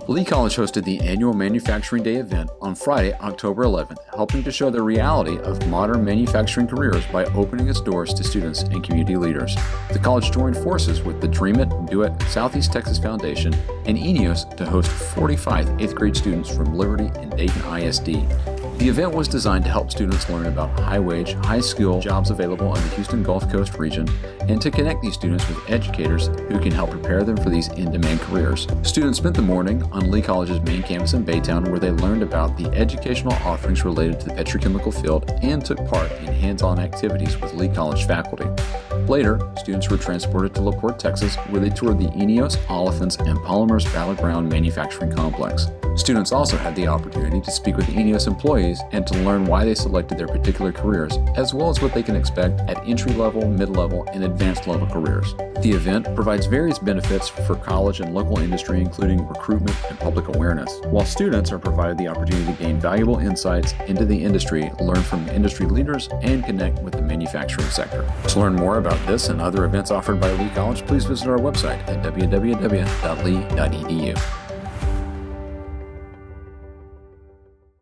Lee College hosted the annual Manufacturing Day event on Friday, October 11th, helping to show the reality of modern manufacturing careers by opening its doors to students and community leaders. The college joined forces with the Dream It, Do It Southeast Texas Foundation and ENEOS to host 45 8th grade students from Liberty and Dayton ISD. The event was designed to help students learn about high-wage, high-skill jobs available in the Houston Gulf Coast region and to connect these students with educators who can help prepare them for these in-demand careers. Students spent the morning on Lee College's main campus in Baytown, where they learned about the educational offerings related to the petrochemical field and took part in hands-on activities with Lee College faculty. Later, students were transported to LaPorte, Texas, where they toured the ENEOS, Olefins, and Polymers Battleground Manufacturing Complex. Students also had the opportunity to speak with ENEOS employees and to learn why they selected their particular careers, as well as what they can expect at entry-level, mid-level, and advanced-level careers. The event provides various benefits for college and local industry, including recruitment and public awareness, while students are provided the opportunity to gain valuable insights into the industry, learn from industry leaders, and connect with the manufacturing sector. To learn more about this and other events offered by Lee College, please visit our website at www.lee.edu.